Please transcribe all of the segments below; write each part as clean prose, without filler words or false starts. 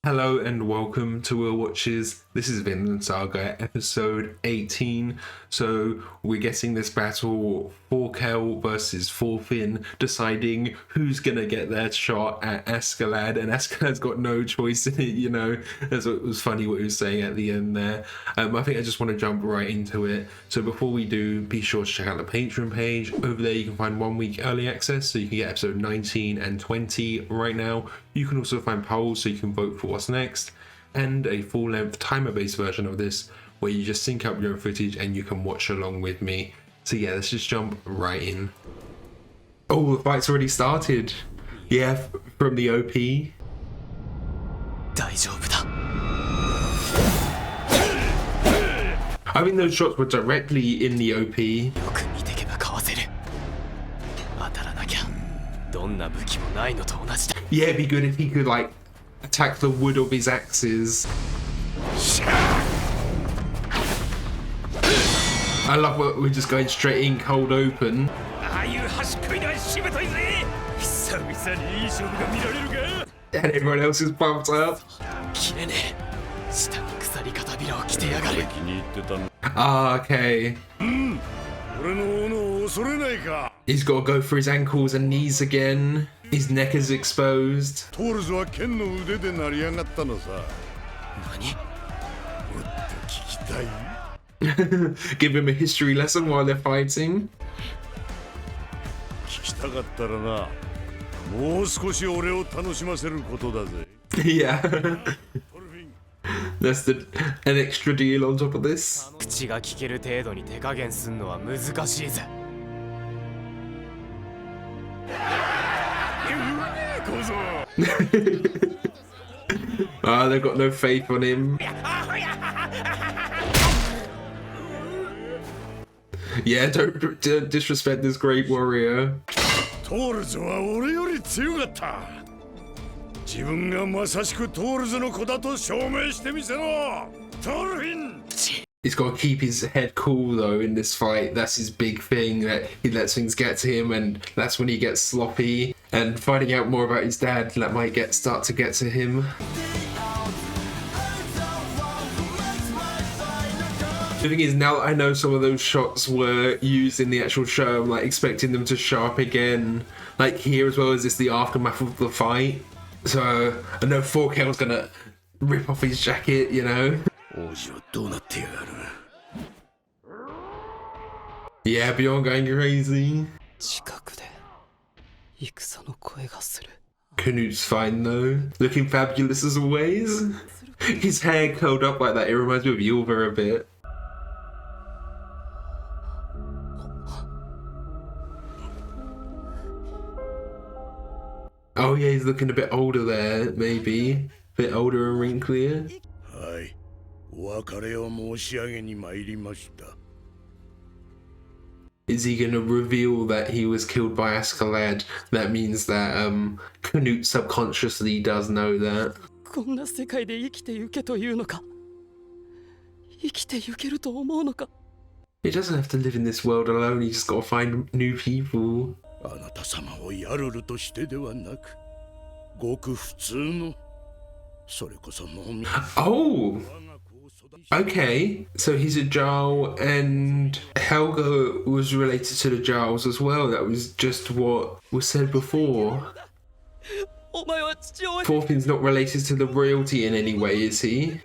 Hello and welcome to Will Watches. This is Vinland Saga episode 18. So we're getting this battle, Thorkel versus Thorfinn, deciding who's gonna get their shot at Askeladd, and Askeladd's got no choice in it, you know. That's what was funny what he was saying at the end there. I think I just want to jump right into it. So before we do, be sure to check out the Patreon page. Over there you can find 1 week early access, so you can get episode 19 and 20 right now. You can also find polls so you can vote for what's next, and a full-length timer-based version of this where you just sync up your own footage and you can watch along with me. So yeah, let's just jump right in. Oh, the fight's already started. Yeah, from the OP. I think those shots were directly in the OP. Yeah, it'd be good if he could like attack the wood of his axes. I love what we're just going straight in cold open. And everyone else is pumped up. Ah, okay. He's got to go for his ankles and knees again. His neck is exposed. Give him a history lesson while they're fighting. Yeah. That's an extra deal on top of this. They've got no faith on him. Yeah, don't disrespect this great warrior. He's got to keep his head cool though in this fight. That's his big thing, that he lets things get to him, and that's when he gets sloppy. And finding out more about his dad, that might start to get to him. The thing is, now I know some of those shots were used in the actual show, I'm like expecting them to show up again, like here, as well as this the aftermath of the fight. So I know Thorkel's gonna rip off his jacket, you know. Yeah, Bjorn going crazy. Canute's fine though, looking fabulous as always. His hair curled up like that, it reminds me of Ylva a bit. Oh yeah, he's looking a bit older there, maybe. A bit older and wrinklier. Is he gonna reveal that he was killed by Askeladd? That means that Canute subconsciously does know that. He doesn't have to live in this world alone, he just gotta find new people. Oh! Okay, so he's a Jarl, and Helga was related to the Jarls as well. That was just what was said before. Thorfinn's not related to the royalty in any way, is he?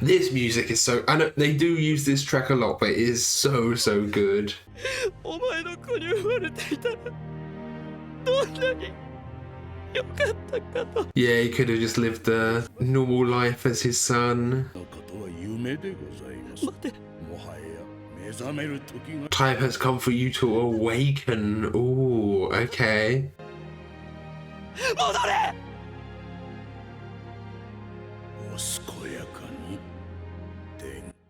This music is so... I know they do use this track a lot, but it is so good. Yeah, he could have just lived a normal life as his son. Time has come for you to awaken. Ooh, okay.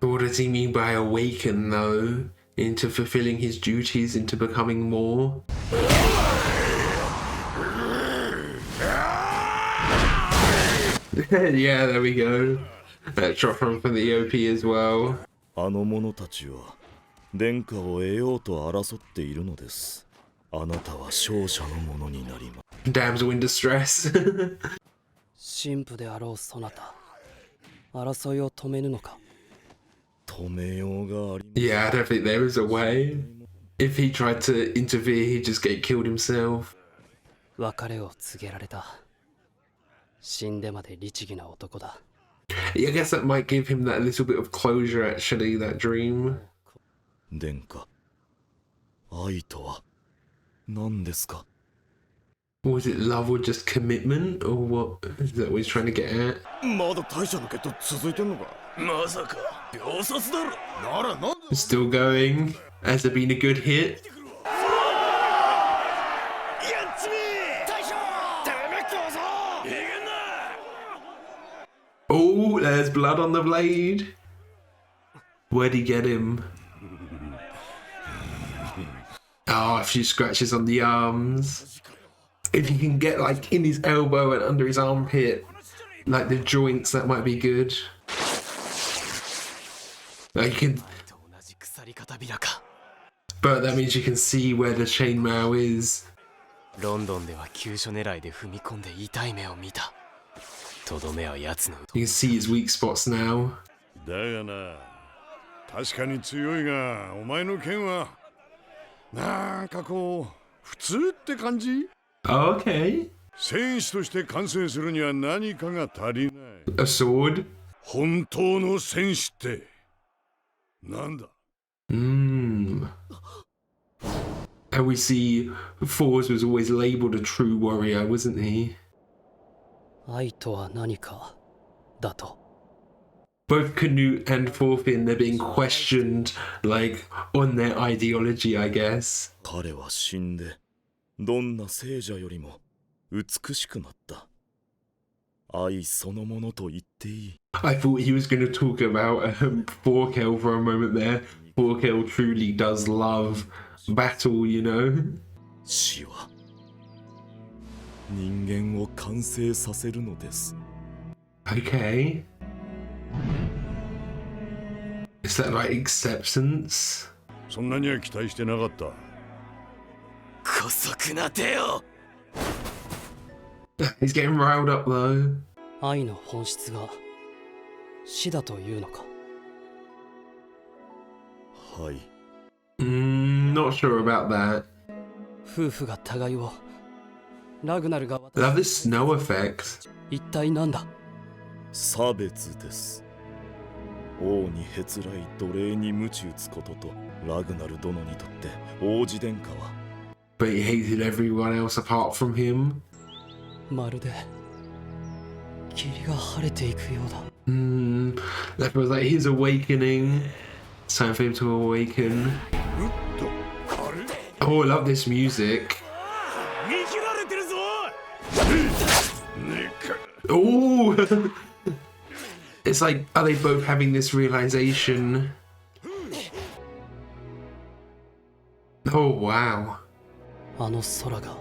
What does he mean by awaken though? Into fulfilling his duties, into becoming more? Yeah, there we go. That shot from the OP as well. あの者たちは殿下を得ようと争っているのです。あなたは勝者のものになります。 Damsel in distress. 神父であろうそなた、争いを止めぬのか。止めようがありません。 Yeah, I don't think there is a way. If he tried to interfere, he'd just get killed himself. 別れを告げられた。死んでまで律儀な男だ。Yeah, I guess that might give him that little bit of closure, actually, that dream. 殿下、愛とは何ですか？ Was it love or just commitment? Or what is that what he's trying to get at? まだ大社の決闘続いてんのか？まさか秒殺だろ。ならなんで Still going. Has there been a good hit? Oh, there's blood on the blade. Where'd he get him? Oh, a few scratches on the arms. If you can get like in his elbow and under his armpit, like the joints, that might be good. Like you can, but that means you can see where the chainmail is. ロンドンでは急所狙いで踏み込んで痛い目を見た。とどめは奴の。 You can see his weak spots now. だがな、確かに強いが、お前の剣はなんかこう普通って感じ？ Oh, okay. 戦士として完成するには何かが足りない。 A sword. 本当の戦士ってなんだ？ And we see Fours was always labelled a true warrior, wasn't he? 愛とは何かだと。 Both Canute and Thorfinn, they're being questioned, like, on their ideology, I guess. 彼は死んでどんな聖者よりも美しくなった。愛そのものと言っていい。 I thought he was going to talk about Thorkel for a moment there. Thorkel truly does love battle, you know? 死は人間を完成させるのです。 Okay. Is that like acceptance? そんなには期待してなかった。姑息な手を。 He's getting riled up though. 愛の本質が死だというのか。はい。Not sure about that. 夫婦が互いを、ラグナルが Love this snow effect. 一体なんだ。差別です。王にへつらい奴隷に鞭打つことと、ラグナル殿にとって王子殿下は。 But he hated everyone else apart from him. まるで霧が晴れていくようだ。That feels like his awakening. It's time for him to awaken. Oh, I love this music. Oh! It's like, are they both having this realization? Oh, wow. あの空が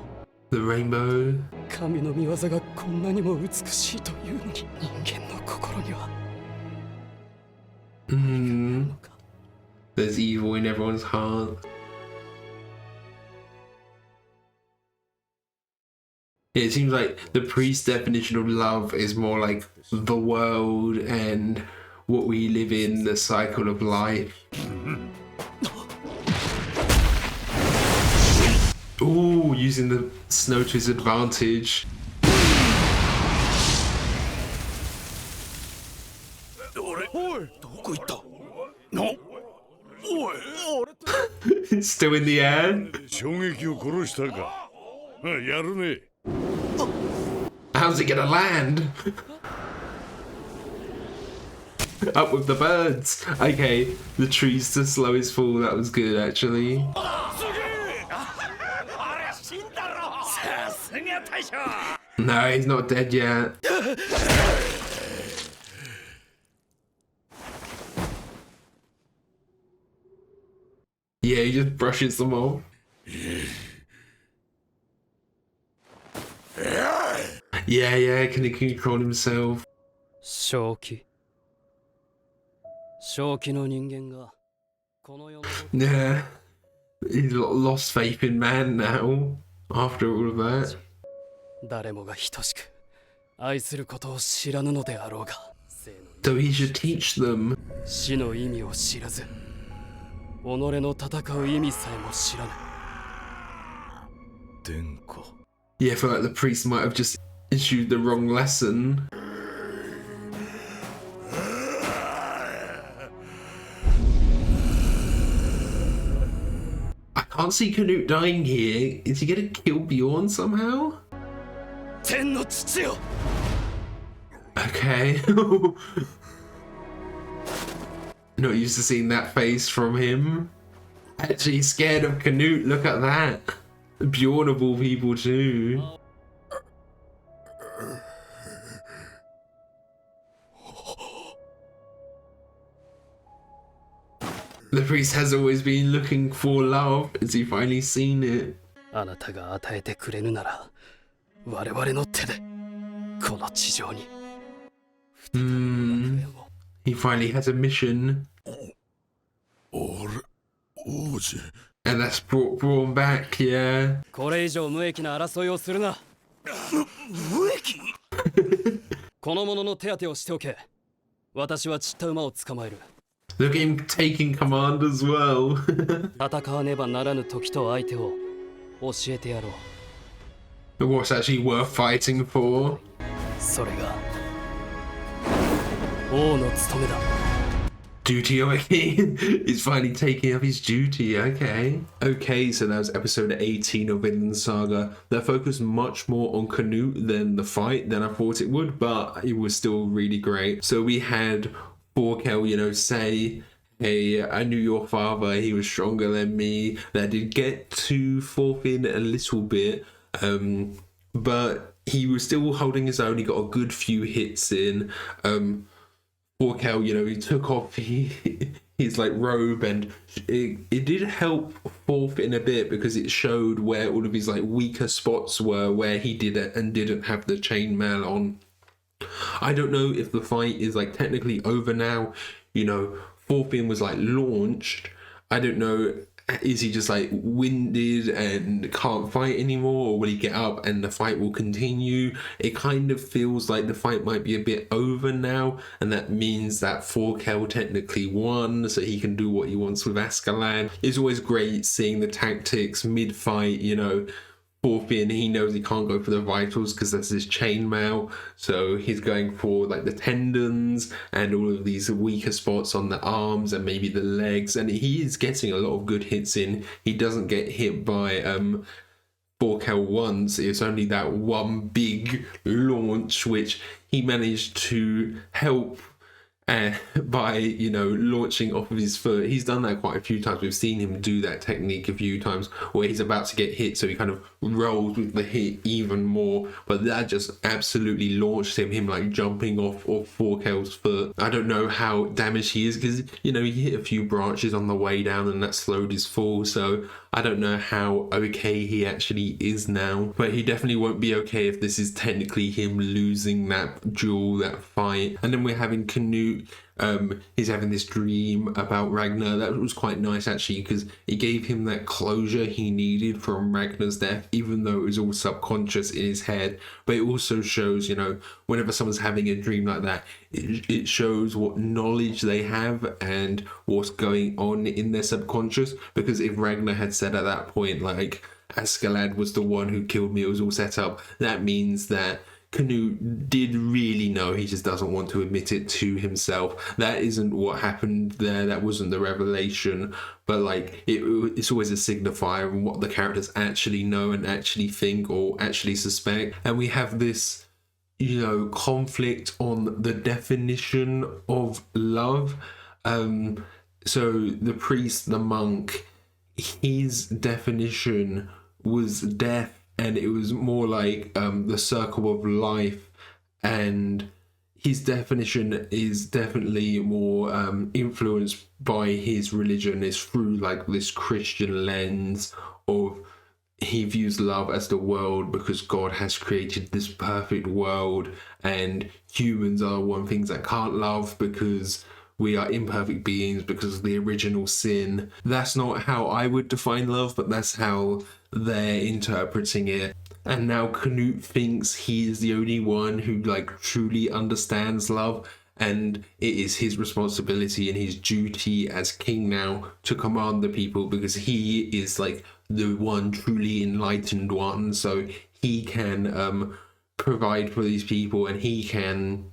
The rainbow. 神の御業がこんなにも美しいというのに、人間の心には There's evil in everyone's heart. Yeah, it seems like the priest's definition of love is more like the world and what we live in, the cycle of life. Ooh, using the snow to his advantage. It's still in the air. 衝撃を殺したか。やるね。 How's it gonna land? Up with the birds. Okay, the trees to slow his fall. That was good, actually. No, he's not dead yet. Yeah, he just brushes them off. Yeah, can he control himself? 正気の人間がこの世の Yeah. He's lost faith in man now after all of that. 誰もが等しく愛することを知らぬのであろうが So he should teach them. 死の意味を知らず己の戦う意味さえも知らぬ殿下 Yeah, I feel like the priest might have just issued the wrong lesson. I can't see Canute dying here. Is he gonna kill Bjorn somehow? 天の父よ Okay. Not used to seeing that face from him. Actually scared of Canute, look at that. Bjorn of all people too. The priest has always been looking for love. Has he finally seen it? あなたが与えてくれぬなら我々の手でこの地上に He finally has a mission. 王子 And that's brought Braun back, yeah. これ以上無益な争いをするな無益この者の手当てをしておけ私は散った馬を捕まえる Look at him taking command as well. 戦わねばならぬ時と相手を教えてやろう What's actually worth fighting for? それが王の務めだ Duty away. He's finally taking up his duty. Okay. Okay, so that was episode 18 of Vinland Saga. That focused much more on Canute than the fight than I thought it would, but it was still really great. So we had Thorkel, you know, say, hey, I knew your father, he was stronger than me. That did get to Thorfinn a little bit, but he was still holding his own. He got a good few hits in. Thorkel, you know, he took off his like robe, and it did help Thorfinn a bit because it showed where all of his like weaker spots were, where he did it and didn't have the chainmail on. I don't know if the fight is like technically over now. You know, Thorfinn was like launched. I don't know, is he just like winded and can't fight anymore, or will he get up and the fight will continue? It kind of feels like the fight might be a bit over now, and that means that Thorkel technically won, so he can do what he wants with Askeladd. It's always great seeing the tactics mid-fight, you know. Thorfinn, he knows he can't go for the vitals because that's his chainmail, so he's going for like the tendons and all of these weaker spots on the arms and maybe the legs, and he is getting a lot of good hits in. He doesn't get hit by Thorkel once. It's only that one big launch which he managed to help by, you know, launching off of his foot. He's done that quite a few times. We've seen him do that technique a few times where he's about to get hit, so he kind of rolls with the hit even more, but that just absolutely launched him like jumping off Thorkel's foot. I don't know how damaged he is because, you know, he hit a few branches on the way down and that slowed his fall, so I don't know how okay he actually is now, but he definitely won't be okay if this is technically him losing that duel, that fight. And then we're having Canute. He's having this dream about Ragnar. That was quite nice actually, because it gave him that closure he needed from Ragnar's death, even though it was all subconscious in his head. But it also shows, you know, whenever someone's having a dream like that, it shows what knowledge they have and what's going on in their subconscious. Because if Ragnar had said at that point, like, Askeladd was the one who killed me, it was all set up, that means that Canute did really know, he just doesn't want to admit it to himself. That isn't what happened there, that wasn't the revelation, but like it's always a signifier of what the characters actually know and actually think or actually suspect. And we have this, you know, conflict on the definition of love. So the priest, the monk, his definition was death, and it was more like the circle of life, and his definition is definitely more influenced by his religion. It's through like this Christian lens of, he views love as the world because God has created this perfect world and humans are one things that can't love because we are imperfect beings because of the original sin. That's not how I would define love, but that's how they're interpreting it. And now Canute thinks he is the only one who like truly understands love, and it is his responsibility and his duty as king now to command the people, because he is like the one truly enlightened one. So he can provide for these people, and he can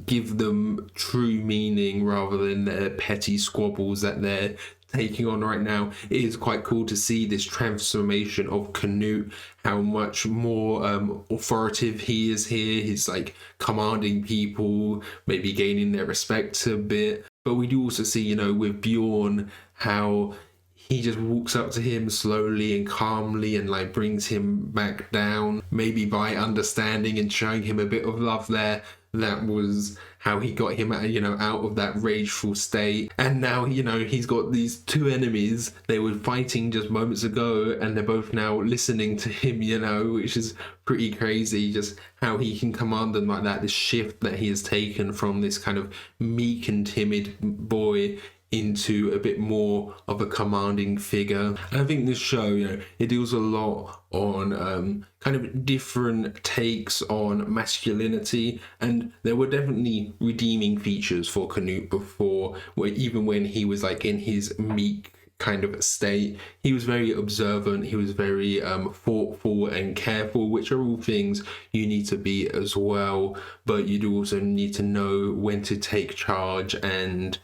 give them true meaning rather than their petty squabbles that they're taking on right now. It is quite cool to see this transformation of Canute, how much more authoritative he is here. He's like commanding people, maybe gaining their respect a bit. But we do also see, you know, with Bjorn, how he just walks up to him slowly and calmly and like brings him back down, maybe by understanding and showing him a bit of love there. That was how he got him, you know, out of that rageful state. And now, you know, he's got these two enemies. They were fighting just moments ago, and they're both now listening to him, you know, which is pretty crazy, just how he can command them like that. This shift that he has taken from this kind of meek and timid boy into a bit more of a commanding figure. And I think this show, you know, it deals a lot on kind of different takes on masculinity, and there were definitely redeeming features for Canute before, where even when he was like in his meek kind of state, he was very observant, he was very thoughtful and careful, which are all things you need to be as well. But you do also need to know when to take charge and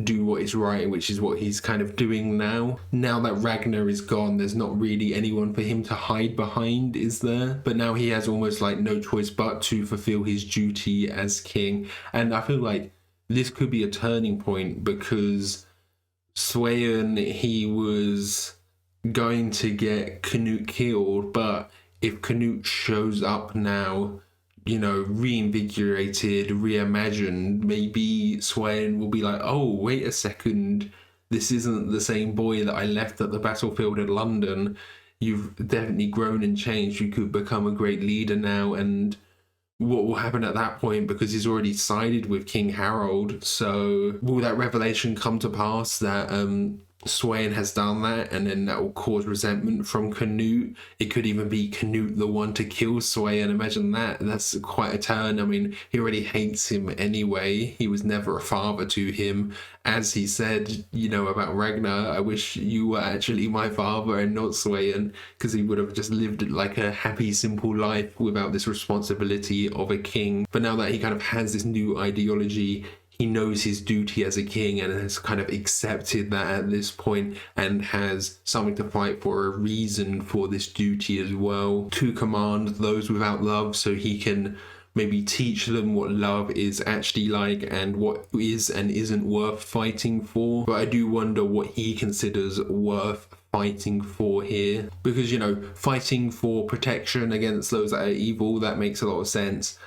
do what is right, which is what he's kind of doing now. Now that Ragnar is gone, there's not really anyone for him to hide behind, is there? But now he has almost like no choice but to fulfill his duty as king. And I feel like this could be a turning point, because Sweyn, he was going to get Canute killed, but if Canute shows up now, you know, reinvigorated, reimagined, maybe Sweyn will be like, oh, wait a second, this isn't the same boy that I left at the battlefield at London. You've definitely grown and changed. You could become a great leader now. And what will happen at that point, because he's already sided with King Harold? So will that revelation come to pass that Sweyn has done that, and then that will cause resentment from Canute? It could even be Canute the one to kill Sweyn. Imagine that. That's quite a turn. I mean, he already hates him anyway. He was never a father to him. As he said, you know, about Ragnar, I wish you were actually my father and not Sweyn, because he would have just lived like a happy, simple life without this responsibility of a king. But now that he kind of has this new ideology, he knows his duty as a king and has kind of accepted that at this point, and has something to fight for, a reason for this duty as well, to command those without love, so he can maybe teach them what love is actually like and what is and isn't worth fighting for. But I do wonder what he considers worth fighting for here, because, you know, fighting for protection against those that are evil, that makes a lot of sense.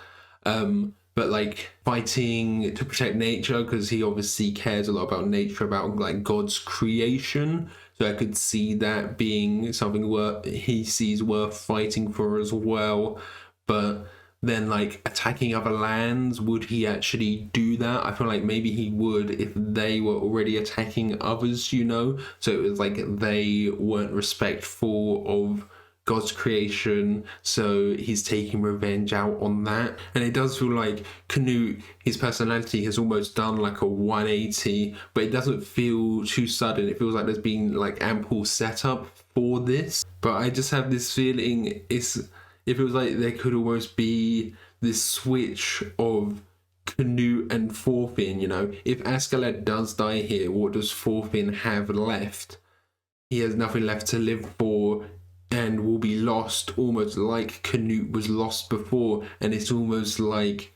But like fighting to protect nature, because he obviously cares a lot about nature, about like God's creation. So I could see that being something he sees worth fighting for as well. But then like attacking other lands, would he actually do that? I feel like maybe he would if they were already attacking others, you know? So it was like they weren't respectful of God's creation, so he's taking revenge out on that. And it does feel like Canute, his personality has almost done like a 180, but it doesn't feel too sudden. It feels like there's been like ample setup for this. But I just have this feeling it feels like there could almost be this switch of Canute and Thorfinn, you know. If Askeladd does die here, what does Thorfinn have left? He has nothing left to live for, and will be lost, almost like Canute was lost before. And it's almost like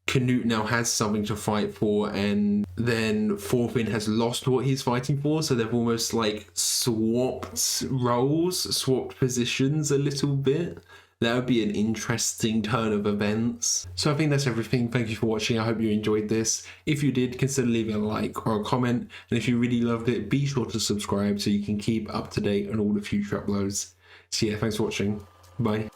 Canute now has something to fight for, and then Thorfinn has lost what he's fighting for. So they've almost like swapped roles, swapped positions a little bit. That would be an interesting turn of events. So I think that's everything. Thank you for watching. I hope you enjoyed this. If you did, consider leaving a like or a comment. And if you really loved it, be sure to subscribe so you can keep up to date on all the future uploads. So yeah, thanks for watching. Bye.